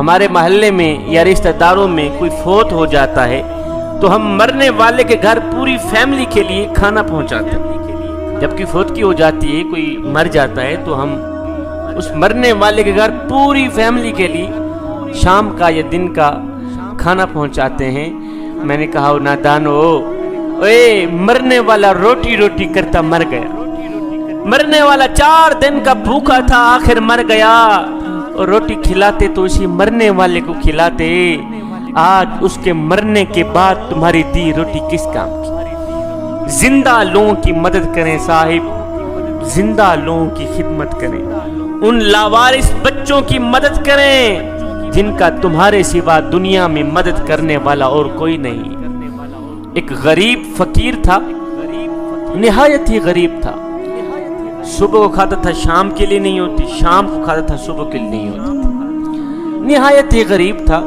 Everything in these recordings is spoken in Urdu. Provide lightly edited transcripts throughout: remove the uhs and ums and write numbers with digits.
ہمارے محلے میں یا رشتہ داروں میں کوئی فوت ہو جاتا ہے تو ہم مرنے والے کے گھر پوری فیملی کے لیے کھانا پہنچاتے ہیں. جب کوئی فوتگی ہو جاتی ہے، کوئی مر جاتا ہے، تو ہم اس مرنے والے کے گھر پوری فیملی کے لیے شام کا یا دن کا کھانا پہنچاتے ہیں. میں نے کہا نادانو، اے مرنے والا روٹی روٹی کرتا مر گیا، مرنے والا 4 دن کا بھوکا تھا، آخر مر گیا. اور روٹی کھلاتے تو اسی مرنے والے کو کھلاتے. آج اس کے مرنے کے بعد تمہاری دی روٹی کس کام کی؟ زندہ لوگوں کی مدد کریں صاحب، زندہ لوگوں کی خدمت کریں، ان لاوارث بچوں کی مدد کریں جن کا تمہارے سوا دنیا میں مدد کرنے والا اور کوئی نہیں. ایک غریب فقیر تھا، نہایت ہی غریب تھا. صبح کو کھاتا تھا، شام کے لیے نہیں ہوتی، شام کو کھاتا تھا، صبح کے لیے نہیں ہوتی. نہایت ہی غریب تھا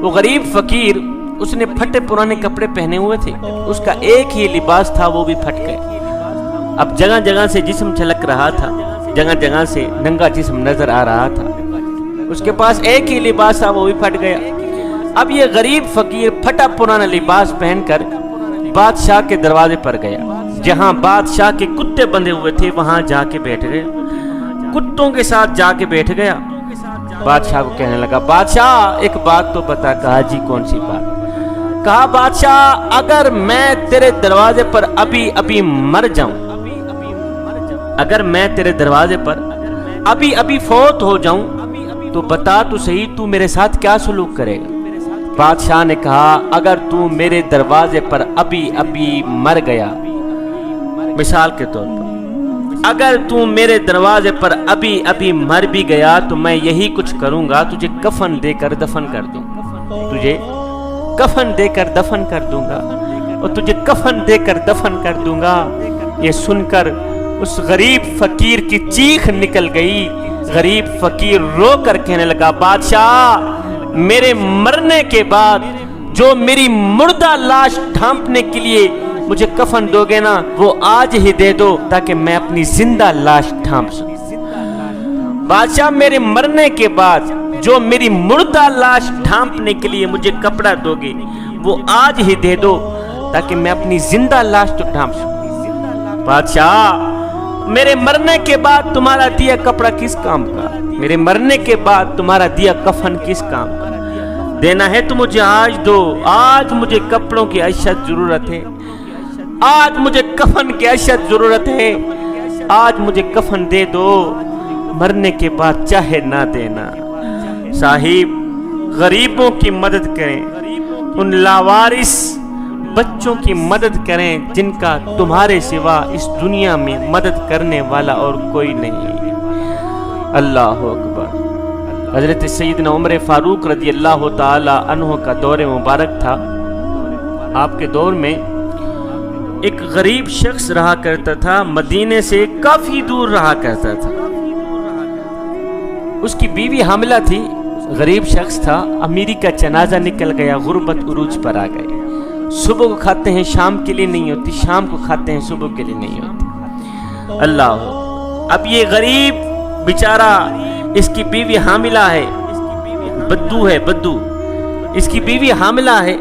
وہ غریب فقیر. اس نے پھٹے پرانے کپڑے پہنے ہوئے تھے، اس کا ایک ہی لباس تھا، وہ بھی پھٹ گئے. اب جگہ جگہ سے جسم چھلک رہا تھا، جگہ جگہ سے ننگا جسم نظر آ رہا تھا. اس کے پاس ایک ہی لباس تھا، وہ بھی پھٹ گیا. اب یہ غریب فقیر پھٹا پرانا لباس پہن کر بادشاہ کے دروازے پر گیا. جہاں بادشاہ کے کتے بندھے ہوئے تھے وہاں جا کے بیٹھ گئے، کتوں کے ساتھ جا کے بیٹھ گیا. بادشاہ کو کہنے لگا، بادشاہ ایک بات تو بتا. کہا جی کون سی بات؟ کہا بادشاہ اگر میں تیرے دروازے پر ابھی ابھی مر جاؤں، اگر میں تیرے دروازے پر ابھی ابھی فوت ہو جاؤں تو بتا تو صحیح تو میرے ساتھ کیا سلوک کرے گا؟ بادشاہ نے کہا اگر تو میرے دروازے پر ابھی ابھی مر گیا، مثال کے طور پر اگر تو میرے دروازے پر ابھی ابھی مر بھی گیا تو میں یہی کچھ کروں گا، تجھے کفن دے کر دفن کر دوں گا، تجھے کفن دے کر دفن کر دوں گا، اور تجھے کفن دے کر دفن کر دوں گا. یہ سن کر اس غریب فقیر کی چیخ نکل گئی. غریب فقیر رو کر کہنے لگا، بادشاہ میرے مرنے کے بعد جو میری مردہ لاش ڈھانپنے کے لیے مجھے کفن دو گے نا، وہ آج ہی دے دو تاکہ میں اپنی زندہ لاش ڈھانپ سکوں. بادشاہ میرے مرنے کے بعد جو میری مردہ لاش ڈھانپنے کے لیے مجھے کپڑا دو گے وہ آج ہی دے دو تاکہ میں اپنی زندہ لاش تو ڈھانپ سکوں. بادشاہ میرے مرنے کے بعد تمہارا دیا کپڑا کس کام کا؟ میرے مرنے کے بعد تمہارا دیا کفن کس کام کا؟ دینا ہے تو مجھے آج دو. آج مجھے کپڑوں کی اشد ضرورت ہے، آج مجھے کفن کی اشد ضرورت ہے، آج مجھے کفن دے دو، مرنے کے بعد چاہے نہ دینا. صاحب غریبوں کی مدد کریں، ان لاوارث بچوں کی مدد کریں جن کا تمہارے سوا اس دنیا میں مدد کرنے والا اور کوئی نہیں. اللہ اکبر. حضرت سیدنا عمر فاروق رضی اللہ تعالی عنہ کا دور مبارک تھا. آپ کے دور میں ایک غریب شخص رہا کرتا تھا، مدینے سے کافی دور رہا کرتا تھا. اس کی بیوی حاملہ تھی، غریب شخص تھا. امیری کا جنازہ نکل گیا، غربت عروج پر آ گئے. صبح کو کھاتے ہیں شام کے لیے نہیں ہوتی، شام کو کھاتے ہیں صبح کے لیے نہیں ہوتی. اللہ. اب یہ غریب بیچارہ، اس کی بیوی حاملہ ہے، بدو ہے، بدو. اس کی بیوی حاملہ ہے،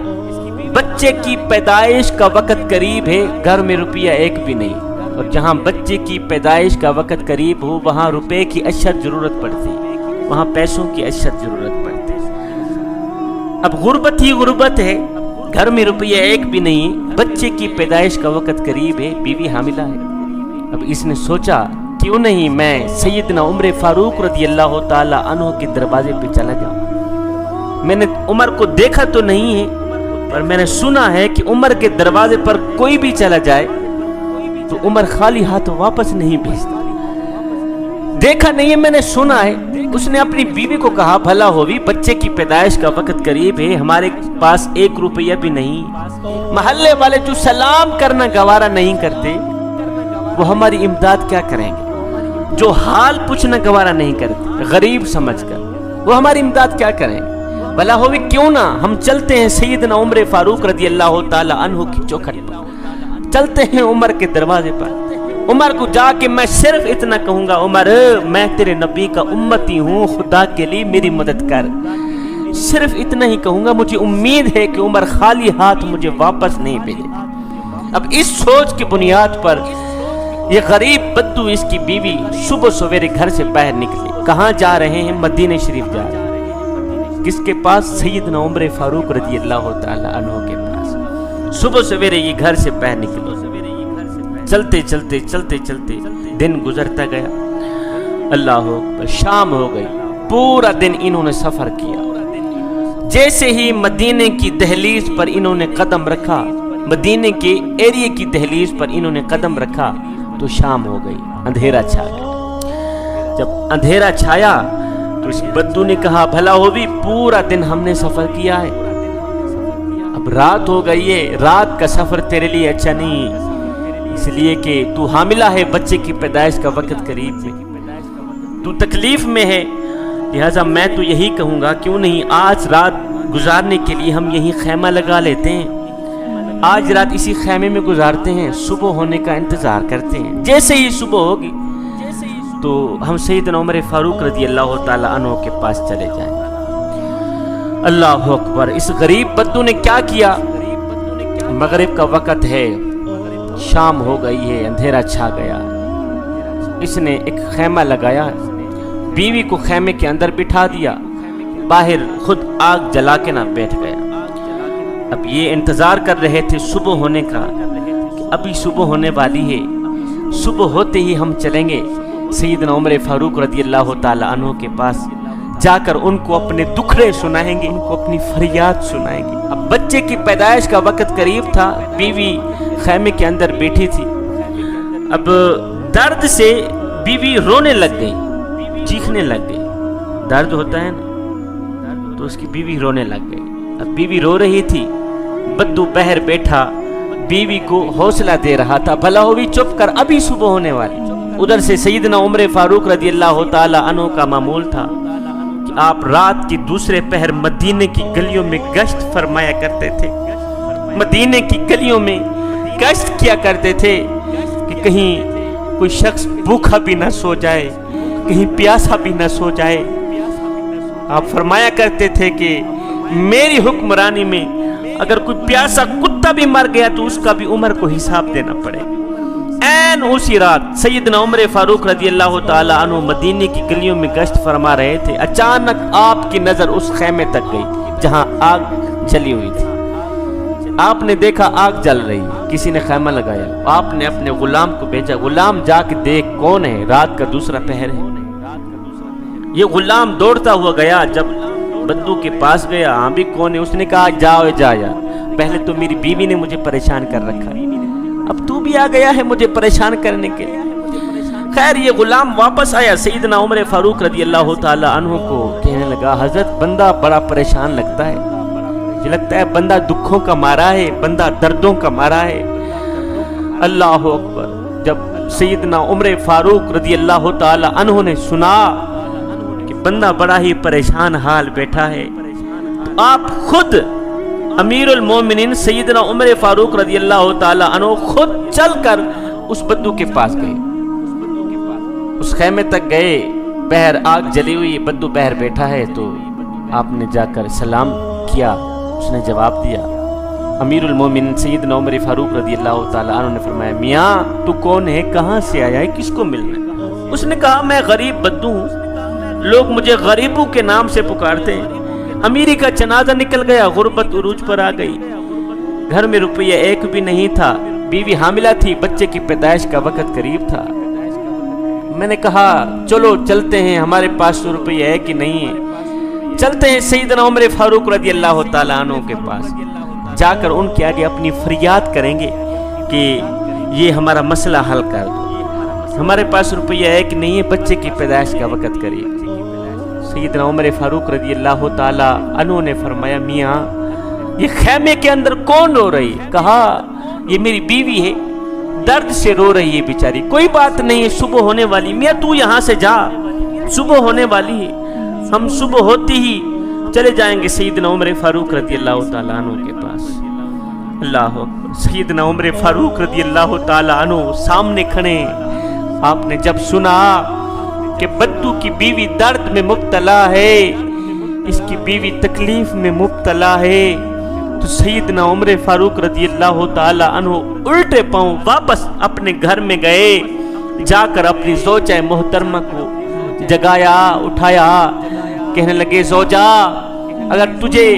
بچے کی پیدائش کا وقت قریب ہے، گھر میں روپیہ ایک بھی نہیں. اور جہاں بچے کی پیدائش کا وقت قریب ہو وہاں روپے کی اشد ضرورت پڑتی، وہاں پیسوں کی اشد ضرورت پڑتی. اب غربت ہی غربت ہے، گھر میں روپیہ ایک بھی نہیں، بچے کی پیدائش کا وقت قریب ہے، بیوی حاملہ ہے. اب اس نے سوچا کیوں نہیں میں سیدنا عمر فاروق رضی اللہ تعالی عنہ کے دروازے پہ چلا جاؤں. میں نے عمر کو دیکھا تو نہیں ہے پر میں نے سنا ہے کہ عمر کے دروازے پر کوئی بھی چلا جائے تو عمر خالی ہاتھ واپس نہیں بھیجتا. دیکھا نہیں ہے، میں نے سنا ہے. اس نے اپنی بیوی کو کہا بھلا ہووی، بچے کی پیدائش کا وقت قریب ہے، ہمارے پاس 1 روپیہ بھی نہیں، محلے والے جو سلام کرنا گوارا نہیں کرتے وہ ہماری امداد کیا کریں گے؟ جو حال پوچھنا گوارا نہیں کرتے غریب سمجھ کر وہ ہماری امداد کیا کریں گے؟ بھلا ہووی کیوں نہ ہم چلتے ہیں سیدنا عمر فاروق رضی اللہ تعالی عنہ کی چوکھٹ پر، چلتے ہیں عمر کے دروازے پر. عمر کو جا کے میں صرف اتنا کہوں گا، عمر میں تیرے نبی کا امتی ہوں، خدا کے لیے میری مدد کر. صرف اتنا ہی کہوں گا، مجھے امید ہے کہ عمر خالی ہاتھ مجھے واپس نہیں بھیجے۔ اب اس سوچ کی بنیاد پر یہ غریب بدو اس کی بیوی صبح سویرے گھر سے باہر نکلی۔ کہاں جا رہے ہیں؟ مدینہ شریف جا رہے ہیں۔ کس کے پاس؟ سیدنا عمر فاروق رضی اللہ تعالی عنہ کے پاس۔ صبح سویرے یہ گھر سے باہر نکلی، چلتے چلتے چلتے چلتے دن گزرتا گیا۔ اللہ اکبر، شام ہو گئی۔ پورا دن انہوں نے سفر کیا۔ جیسے ہی مدینے کی دہلیز پر انہوں نے قدم رکھا، مدینے کے ایریے کی دہلیز پر انہوں نے قدم رکھا تو شام ہو گئی، اندھیرا چھا گیا۔ جب اندھیرا چھایا تو اس بدو نے کہا بھلا ہو بھی پورا دن ہم نے سفر کیا ہے، اب رات ہو گئی ہے، رات کا سفر تیرے لیے اچھا نہیں، اس لیے کہ تو حاملہ ہے، بچے کی پیدائش کا وقت قریب ہے، تو تکلیف میں ہے، لہذا میں تو یہی کہوں گا کیوں نہیں آج رات گزارنے کے لیے ہم یہی خیمہ لگا لیتے ہیں، آج رات اسی خیمے میں گزارتے ہیں، صبح ہونے کا انتظار کرتے ہیں، جیسے ہی صبح ہوگی تو ہم سیدنا عمر فاروق رضی اللہ تعالی عنہ کے پاس چلے جائیں۔ اللہ اکبر، اس غریب بدو نے کیا کیا؟ مغرب کا وقت ہے، شام ہو گئی ہے، اندھیرا چھا گیا، اس نے ایک خیمہ لگایا، بیوی کو خیمے کے اندر بٹھا دیا، باہر خود آگ جلا کے نہ بیٹھ گیا۔ اب یہ انتظار کر رہے تھے صبح ہونے کا کہ ابھی صبح ہونے والی ہے، صبح ہوتے ہی ہم چلیں گے سیدنا عمر فاروق رضی اللہ تعالی عنہ کے پاس، جا کر ان کو اپنے دکھڑے سنائیں گے، ان کو اپنی فریاد سنائیں گے۔ اب بچے کی پیدائش کا وقت قریب تھا، بیوی خیمے کے اندر بیٹھی تھی، اب درد سے بیوی رونے لگ گئی، چیخنے لگ گئی، درد ہوتا ہے نا، تو اس کی بیوی رونے لگ گئی۔ اب بیوی رو رہی تھی، بدو بہر بیٹھا بیوی کو حوصلہ دے رہا تھا، بھلا ہو بھی چپ کر، ابھی صبح ہونے والی۔ ادھر سے سیدنا عمر فاروق رضی اللہ تعالی عنہ کا معمول تھا کہ آپ رات کی دوسرے پہر مدینے کی گلیوں میں گشت فرمایا کرتے تھے، مدینے کی گلیوں میں گشت کیا کرتے تھے کہ کہیں کوئی شخص بھوکا بھی نہ سو جائے، کہیں پیاسا بھی نہ سو جائے۔ آپ فرمایا کرتے تھے کہ میری حکمرانی میں اگر کوئی پیاسا کتا بھی مر گیا تو اس کا بھی عمر کو حساب دینا پڑے۔ این اسی رات سیدنا عمر فاروق رضی اللہ تعالی عنہ مدینے کی گلیوں میں گشت فرما رہے تھے، اچانک آپ کی نظر اس خیمے تک گئی جہاں آگ جلی ہوئی تھی۔ آپ نے دیکھا آگ جل رہی ہے، کسی نے خیمہ لگایا، آپ نے اپنے غلام کو بھیجا، غلام جا کے دیکھ کون ہے، رات کا دوسرا پہر ہے۔ یہ غلام دوڑتا ہوا گیا، جب بدو کے پاس گیا، ہاں بھی کون ہے؟ اس نے کہا جاؤ جا یار، پہلے تو میری بیوی نے مجھے پریشان کر رکھا، اب تو بھی آ گیا ہے مجھے پریشان کرنے کے لیے۔ خیر یہ غلام واپس آیا، سیدنا عمر فاروق رضی اللہ تعالی عنہ کو کہنے لگا حضرت بندہ بڑا پریشان لگتا ہے، مجھے لگتا ہے بندہ دکھوں کا مارا ہے، بندہ دردوں کا مارا ہے۔ اللہ اکبر، جب سیدنا عمر فاروق رضی اللہ تعالی عنہ نے سنا کہ بندہ بڑا ہی پریشان حال بیٹھا ہے، تو آپ خود امیر المومنین سیدنا عمر فاروق رضی اللہ تعالی عنہ خود چل کر اس بدو کے پاس گئے، اس خیمے تک گئے، بہر آگ جلی ہوئی، بدو بہر بیٹھا ہے، تو آپ نے جا کر سلام کیا، اس نے جواب دیا۔ امیر المومنین سیدنا عمر فاروق رضی اللہ تعالی عنہ نے فرمایا میاں تو کون ہے، کہاں سے آیا ہے، کس کو ملنا ہے؟ اس نے کہا میں غریب بدو ہوں، لوگ مجھے غریبوں کے نام سے پکارتے ہیں، امیری کا جنازہ نکل گیا، غربت عروج پر آ گئی، گھر میں روپیہ ایک بھی نہیں تھا، بیوی حاملہ تھی، بچے کی پیدائش کا وقت قریب تھا، میں نے کہا چلو چلتے ہیں، ہمارے پاس تو روپیہ ہے کہ نہیں ہے، چلتے ہیں سیدنا عمر فاروق رضی اللہ تعالیٰ عنہ کے پاس، جا کر ان کے آگے اپنی فریاد کریں گے کہ یہ ہمارا مسئلہ حل کر دو، ہمارے پاس روپیہ ہے کہ نہیں ہے، بچے کی پیدائش کا وقت قریب۔ سیدنا عمر فاروق رضی اللہ تعالی عنہ نے فرمایا میاں یہ خیمے کے اندر کون رو رہی ہے؟ کہا یہ میری بیوی ہے، درد سے رو رہی ہے بیچاری، کوئی بات نہیں ہے، صبح ہونے والی، میاں تو یہاں سے جا، صبح ہونے والی ہے، ہم صبح ہوتی ہی چلے جائیں گے سیدنا عمر فاروق رضی اللہ تعالی عنہ کے پاس۔ اللہ اکبر، سیدنا عمر فاروق رضی اللہ تعالی عنہ سامنے کھڑے، آپ نے جب سنا کہ بدو کی بیوی درد میں مبتلا ہے، اس کی بیوی تکلیف میں مبتلا ہے، تو سیدنا عمر فاروق رضی اللہ تعالی عنہ الٹے پاؤں واپس اپنے گھر میں گئے، جا کر اپنی زوجہ محترمہ کو جگایا، اٹھایا، کہنے لگے زوجہ اگر تجھے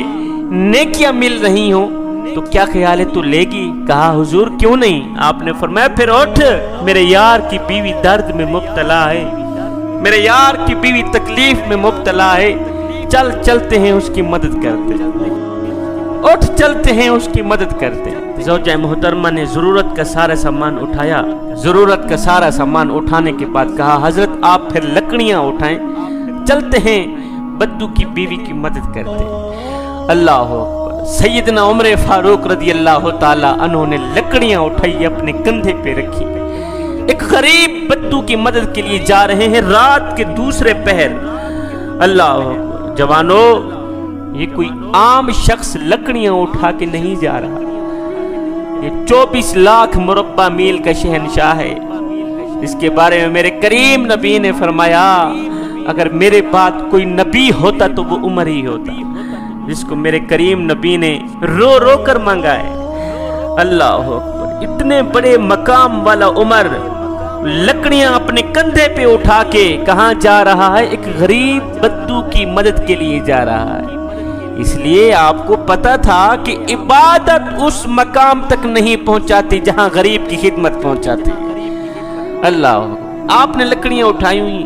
نیکیاں مل رہی ہوں تو کیا خیال ہے تو لے گی؟ کہا حضور کیوں نہیں؟ آپ نے فرمایا پھر اٹھ، میرے یار کی بیوی درد میں مبتلا ہے، میرے یار کی بیوی تکلیف میں مبتلا ہے، چل چلتے ہیں اس کی مدد کرتے، اٹھ چلتے ہیں اس کی مدد کرتے۔ زوجہ محترمہ نے ضرورت کا سارا سامان اٹھایا، ضرورت کا سارا سامان اٹھانے کے بعد کہا حضرت آپ پھر لکڑیاں اٹھائیں، چلتے ہیں بدو کی بیوی کی مدد کرتے۔ اللہ اکبر، سیدنا عمر فاروق رضی اللہ تعالی عنہ نے لکڑیاں اٹھائی، اپنے کندھے پہ رکھی، ایک غریب بدو کی مدد کے لیے جا رہے ہیں رات کے دوسرے پہر۔ اللہ اکبر، جوانو یہ کوئی عام شخص لکڑیاں اٹھا کے نہیں جا رہا، یہ 24 لاکھ مربع میل کا شہنشاہ ہے، اس کے بارے میں میرے کریم نبی نے فرمایا اگر میرے بعد کوئی نبی ہوتا تو وہ عمر ہی ہوتا، جس کو میرے کریم نبی نے رو رو کر مانگا ہے۔ اللہ اکبر، اتنے بڑے مقام والا عمر لکڑیاں اپنے کندھے پہ اٹھا کے کہاں جا رہا ہے؟ ایک غریب بدو کی مدد کے لیے جا رہا ہے۔ اس لیے آپ کو پتا تھا کہ عبادت اس مقام تک نہیں پہنچاتی جہاں غریب کی خدمت پہنچاتی۔ اللہ، آپ نے لکڑیاں اٹھائی ہوئی،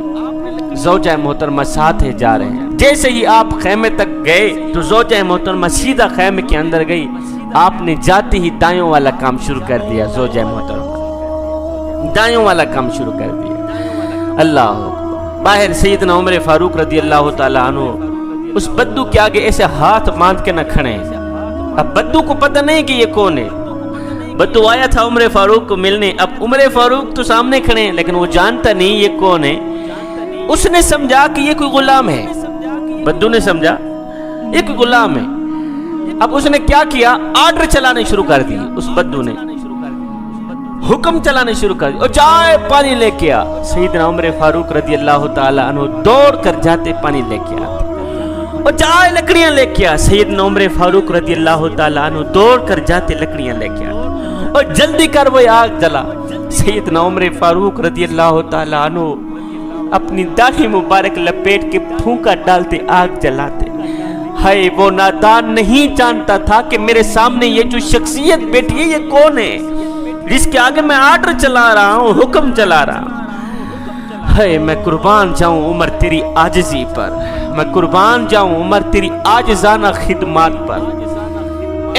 زوجہ محترمہ ساتھ ہے جا رہے ہیں۔ جیسے ہی آپ خیمے تک گئے تو زوجہ محترمہ سیدھا خیمے کے اندر گئی، آپ نے جاتے ہی دائیوں والا کام شروع کر دیا، زوجہ محترمہ دائیوں والا کام شروع کر دیا۔ اللہ اکبر، باہر سیدنا عمر فاروق رضی اللہ تعالی عنہ اس بدو کے آگے ایسے ہاتھ باندھ کے نہ کھڑے ہیں۔ اب بدو کو پتہ نہیں کہ یہ کون ہے، بدو آیا تھا عمر فاروق کو ملنے، اب عمر فاروق تو سامنے کھڑے ہیں لیکن وہ جانتا نہیں یہ کون ہے۔ اس نے سمجھا کہ یہ کوئی غلام ہے، بدو نے سمجھا یہ کوئی غلام ہے۔ اب اس نے کیا کیا؟ آرڈر چلانے شروع کر دی، اس بدو نے حکم چلانے شروع کر دی، اور جائے پانی لے کے آ۔ سیدنا عمر فاروق رضی اللہ تعالی عنہ دوڑ کر جاتے پانی لے کے آتے، اور جائے لکڑیاں لے کے آ۔ سیدنا عمر فاروق رضی اللہ تعالی عنہ دوڑ کر جاتے لکڑیاں لے کے آتے، اور جلدی کر وہ آگ جلا۔ سیدنا عمر فاروق رضی اللہ تعالی عنہ اپنی داڑھی مبارک لپیٹ کے پھونکا ڈالتے آگ جلاتے۔ ہائے وہ نادان نہیں جانتا تھا کہ میرے سامنے یہ جو شخصیت بیٹھی ہے یہ کون ہے، جس کے آگے میں آرڈر چلا رہا ہوں، حکم چلا رہا ہوں۔ ہائے میں قربان جاؤں عمر تیری عاجزی پر، میں قربان جاؤں عمر تیری عاجزانہ خدمات پر۔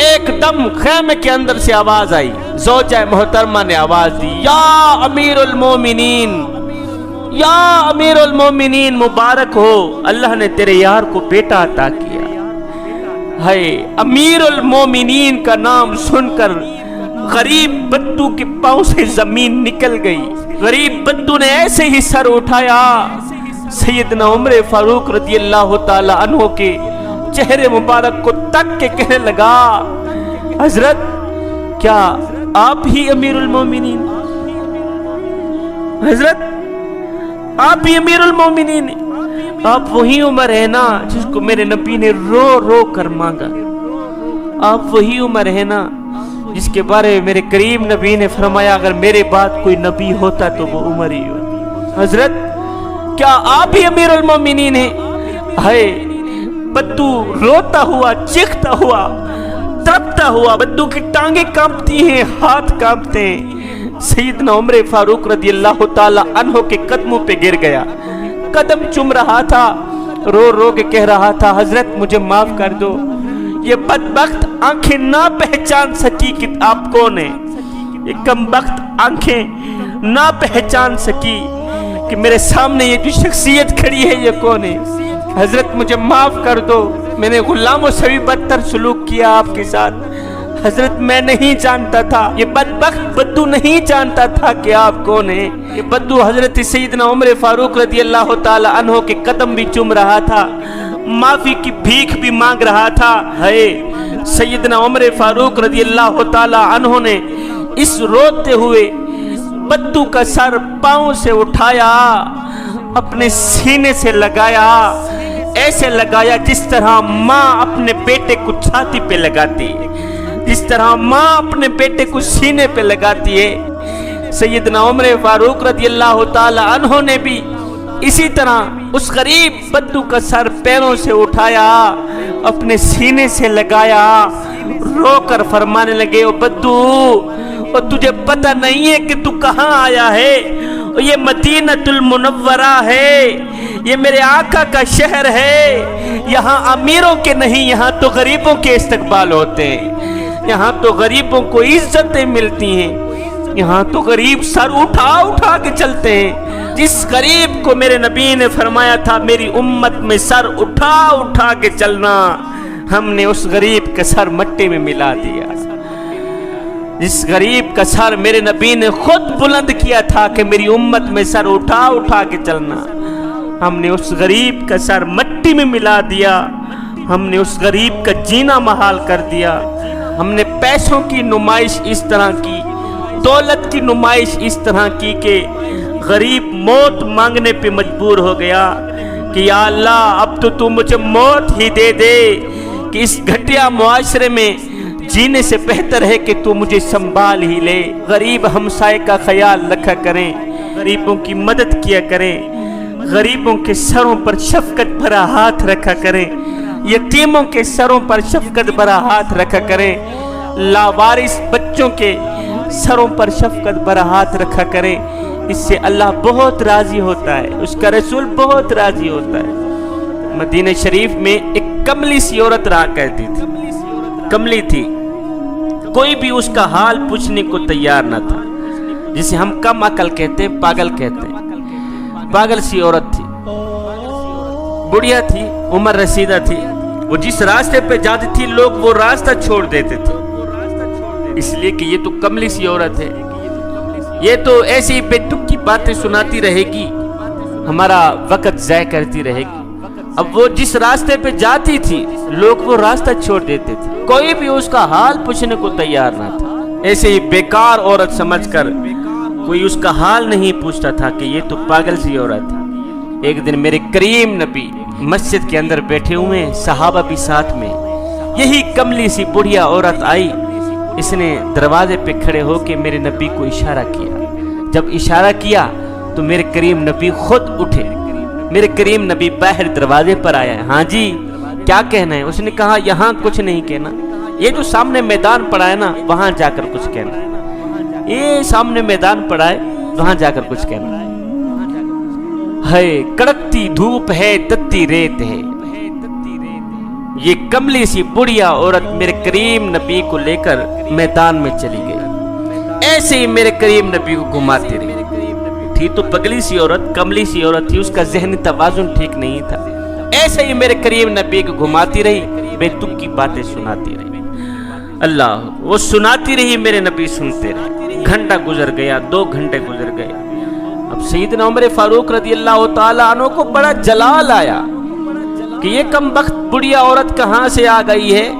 ایک دم خیمے کے اندر سے آواز آئی، زوجہ محترمہ نے آواز دی، یا امیر المومنین، یا امیر المومنین، مبارک ہو، اللہ نے تیرے یار کو بیٹا عطا کیا۔ ہائے امیر المومنین کا نام سن کر غریب بدو کے پاؤں سے زمین نکل گئی۔ غریب بدو نے ایسے ہی سر اٹھایا، سیدنا عمر فاروق رضی اللہ تعالی عنہ کے چہرے مبارک کو تک کے کہنے لگا، حضرت کیا آپ ہی امیر المومنین؟ حضرت آپ ہی امیر المومنین ہیں؟ آپ وہی عمر ہے نا جس کو میرے نبی نے رو رو کر مانگا؟ آپ وہی عمر ہے نا جس کے بارے میں میرے کریم نبی نے فرمایا اگر میرے بعد کوئی نبی ہوتا تو وہ عمر ہی ہوتا؟ حضرت کیا آپ ہی امیر المومنین ہیں؟ ہائے بدو روتا ہوا، چیختا ہوا، تڑپتا ہوا، بدو کی ٹانگیں کانپتی ہیں، ہاتھ کانپتے ہیں۔ سیدنا عمر فاروق رضی اللہ تعالی عنہ کے قدموں پہ گر گیا، قدم چوم رہا تھا، رو رو کے کہہ رہا تھا، حضرت مجھے معاف کر دو۔ یہ بدبخت آنکھیں نہ پہچان سکی کہ آپ کون ہیں، یہ کم بخت آنکھیں نہ پہچان سکی کہ میرے سامنے یہ جو شخصیت کھڑی ہے یہ کون ہے۔ حضرت مجھے معاف کر دو، میں نے غلاموں سے بھی بدتر سلوک کیا آپ کے ساتھ۔ حضرت میں نہیں جانتا تھا، یہ بدبخت بدو نہیں جانتا تھا کہ آپ کون ہیں۔ یہ بدو حضرت سیدنا عمر فاروق رضی اللہ تعالی عنہ کے قدم بھی چوم رہا تھا، معافی کی بھیک بھی مانگ رہا تھا۔ ہے سیدنا عمر فاروق رضی اللہ تعالی عنہ نے اس روتے ہوئے بدو کا سر پاؤں سے اٹھایا، اپنے سینے سے لگایا، ایسے لگایا جس طرح ماں اپنے بیٹے کو چھاتی پہ لگاتی ہے، جس طرح ماں اپنے بیٹے کو سینے پہ لگاتی ہے۔ سیدنا عمر فاروق رضی اللہ تعالی عنہ نے بھی اسی طرح اس غریب بدو کا سر پیروں سے اٹھایا، اپنے سینے سے لگایا، رو کر فرمانے لگے، او بدو، اور تجھے پتہ نہیں ہے کہ تو کہاں آیا ہے؟ یہ مدینہ المنورہ ہے، یہ میرے آقا کا شہر ہے، یہاں امیروں کے نہیں، یہاں تو غریبوں کے استقبال ہوتے ہیں، یہاں تو غریبوں کو عزتیں ملتی ہیں، یہاں تو غریب سر اٹھا اٹھا کے چلتے ہیں۔ جس غریب کو میرے نبی نے فرمایا تھا میری امت میں سر اٹھا اٹھا کے چلنا، ہم نے اس غریب کا سر مٹی میں ملا دیا۔ جس غریب کا سر میرے نبی نے خود بلند کیا تھا کہ میری امت میں سر اٹھا اٹھا کے چلنا، ہم نے اس غریب کا سر مٹی میں ملا دیا، ہم نے اس غریب کا جینا محال کر دیا۔ ہم نے پیسوں کی نمائش اس طرح کی، دولت کی نمائش اس طرح کی کہ غریب موت مانگنے پہ مجبور ہو گیا کہ یا اللہ اب تو مجھے موت ہی دے دے، کہ اس گھٹیا معاشرے میں جینے سے بہتر ہے کہ تو مجھے سنبھال ہی لے۔ غریب ہمسائے کا خیال رکھا کریں، غریبوں کی مدد کیا کریں، غریبوں کے سروں پر شفقت بھرا ہاتھ رکھا کریں، یتیموں کے سروں پر شفقت بھرا ہاتھ رکھا کریں، لاوارث بچوں کے سروں پر شفقت بھرا ہاتھ رکھا کریں۔ اس سے اللہ بہت راضی ہوتا ہے، اس کا رسول بہت راضی ہوتا ہے۔ مدینہ شریف میں ایک کملی سی عورت رہا کرتی تھی، کملی تھی، کوئی بھی اس کا حال پوچھنے کو تیار نہ تھا، جسے ہم کم عقل کہتے ہیں، پاگل کہتے ہیں۔ پاگل سی عورت تھی، بڑھیا تھی، عمر رسیدہ تھی، وہ جس راستے پہ جاتی تھی لوگ وہ راستہ چھوڑ دیتے تھے، اس لیے کہ یہ تو کملی سی عورت ہے، یہ تو ایسی بے تک کی باتیں سناتی رہے گی، ہمارا وقت ضائع کرتی رہے گی۔ اب وہ جس راستے پہ جاتی تھی لوگ وہ راستہ چھوڑ دیتے تھے، کوئی بھی اس کا حال پوچھنے کو تیار نہ تھا، ایسے ہی بیکار عورت سمجھ کر کوئی اس کا حال نہیں پوچھتا تھا کہ یہ تو پاگل سی عورت ہے۔ ایک دن میرے کریم نبی مسجد کے اندر بیٹھے ہوئے، صحابہ بھی ساتھ میں، یہی کملی سی بڑھیا عورت آئی، اس نے دروازے پہ کھڑے ہو کے میرے نبی کو اشارہ کیا۔ جب اشارہ کیا تو میرے کریم نبی خود اٹھے، میرے کریم نبی باہر دروازے پر آیا ہے، ہاں جی کیا کہنا ہے؟ اس نے کہا یہاں کچھ نہیں کہنا، یہ جو سامنے میدان پڑا ہے نا وہاں جا کر کچھ کہنا ہے، یہ سامنے میدان پڑا ہے وہاں جا کر کچھ کہنا ہے۔ کڑکتی دھوپ ہے تتی ریت ہے، یہ کملی سی بڑھیا عورت میرے کریم نبی کو لے کر میدان میں چلی گئی، ایسے ہی میرے کریم نبی کو گھماتی رہی۔ تھی تو پگلی سی عورت، کملی سی عورت تھی، اس کا ذہنی توازن ٹھیک نہیں تھا، ایسے ہی میرے کریم نبی کو گھماتی رہی، بے تک کی باتیں سناتی رہی۔ اللہ، وہ سناتی رہی، میرے نبی سنتے رہے۔ گھنٹہ گزر گیا، 2 گھنٹے گزر گئے۔ اب سیدنا عمر فاروق رضی اللہ تعالیٰ عنہ کو بڑا جلال آیا کہ یہ کم بخت بڑھیا عورت کہاں سے آ گئی ہے،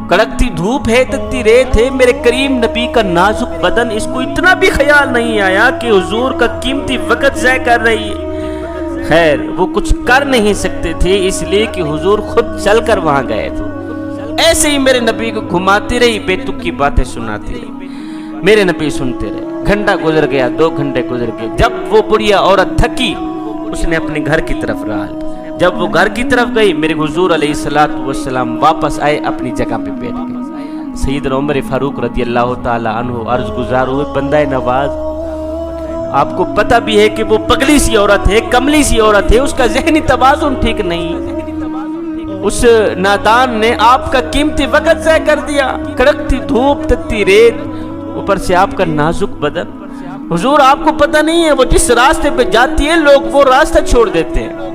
کڑکتی دھوپ ہے تتی ریت ہے، میرے کریم نبی کا نازک بدن، اس کو اتنا بھی خیال نہیں آیا کہ حضور کا قیمتی وقت ضائع کر رہی ہے۔ خیر وہ کچھ کر نہیں سکتے تھے، اس لیے کہ حضور خود چل کر وہاں گئے تھے۔ ایسے ہی میرے نبی کو گھماتی رہی، بے تک کی باتیں سناتی رہی، میرے نبی سنتے رہے۔ گھنٹہ گزر گیا، 2 گھنٹے گزر گئے۔ جب وہ بڑھیا عورت تھکی، اس نے اپنے گھر کی طرف راہ لی۔ جب وہ گھر کی طرف گئی، میرے حضور علیہ السلام واپس آئے، اپنی جگہ پہ بیٹھ گئے۔ سیدنا عمر فاروق رضی اللہ تعالی عنہ عرض گزار ہوئے، بندہ نواز، آپ کو پتہ بھی ہے کہ وہ پگلی سی عورت ہے، کملی سی عورت ہے، اس کا ذہنی توازن ٹھیک نہیں، اس نادان نے آپ کا قیمتی وقت ضائع کر دیا۔ کڑکتی دھوپ تتی ریت، اوپر سے آپ کا نازک بدن۔ حضور آپ کو پتہ نہیں ہے وہ جس راستے پہ جاتی ہے لوگ وہ راستہ چھوڑ دیتے ہیں،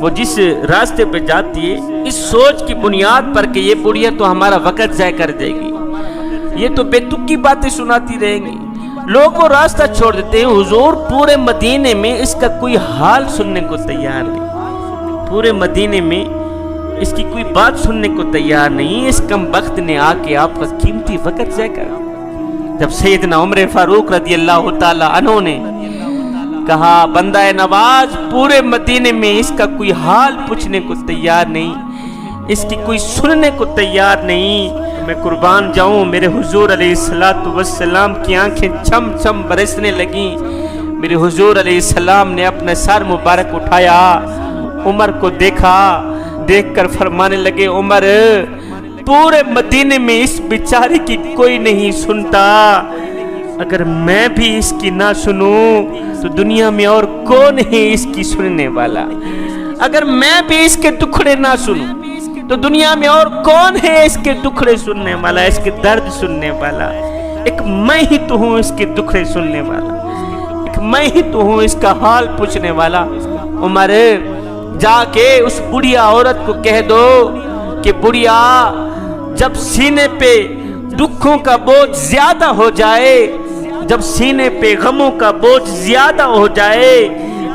وہ جس راستے پہ جاتی ہے اس سوچ کی بنیاد پر کہ یہ بڑھیا تو ہمارا وقت ضائع کر دے گی، یہ تو بے تک کی باتیں سناتی رہیں گی، لوگ وہ راستہ چھوڑ دیتے ہیں۔ حضور پورے مدینے میں اس کا کوئی حال سننے کو تیار نہیں، پورے مدینے میں اس کی کوئی بات سننے کو تیار نہیں، اس کم بخت نے آ کے آپ کا قیمتی وقت ضائع کر۔ جب سیدنا عمر فاروق رضی اللہ تعالی عنہ نے کہا بندہ نواز پورے مدینے میں اس کا کوئی حال پوچھنے کو تیار نہیں، اس کی کوئی سننے کو تیار نہیں۔ میں قربان جاؤں، میرے حضور علیہ السلام کی آنکھیں چھم چھم برسنے لگیں۔ میرے حضور علیہ السلام نے اپنا سر مبارک اٹھایا، عمر کو دیکھا، دیکھ کر فرمانے لگے عمر پورے مدینے میں اس بیچاری کی کوئی نہیں سنتا، اگر میں بھی اس کی نہ سنوں تو دنیا میں اور کون ہے اس کی سننے والا؟ اگر میں بھی اس کے ٹکڑے نہ سنوں تو دنیا میں اور کون ہے اس کے ٹکڑے سننے والا، اس کے درد سننے والا؟ ایک میں ہی تو ہوں اس کے ٹکڑے سننے والا، ایک میں ہی تو ہوں اس کا حال پوچھنے والا۔ عمر جا کے اس بڑھیا عورت کو کہہ دو کہ بڑھیا جب سینے پہ دکھوں کا بوجھ زیادہ ہو جائے، جب سینے پہ غموں کا بوجھ زیادہ ہو جائے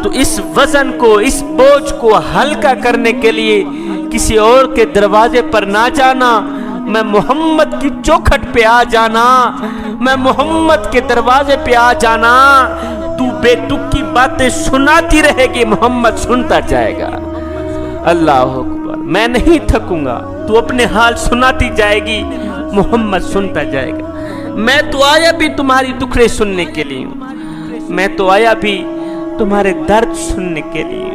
تو اس وزن کو، اس بوجھ کو ہلکا کرنے کے لیے کسی اور کے دروازے پر نہ جانا، میں محمد کی چوکھٹ پہ آ جانا، میں محمد کے دروازے پہ آ جانا۔ تو بے تک کی باتیں سناتی رہے گی، محمد سنتا جائے گا۔ اللہ اکبر، میں نہیں تھکوں گا، تو اپنے حال سناتی جائے گی، محمد سنتا جائے گا۔ میں تو آیا بھی تمہاری دکھڑے سننے کے لیے ہوں، میں تو آیا بھی تمہارے درد سننے کے لیے۔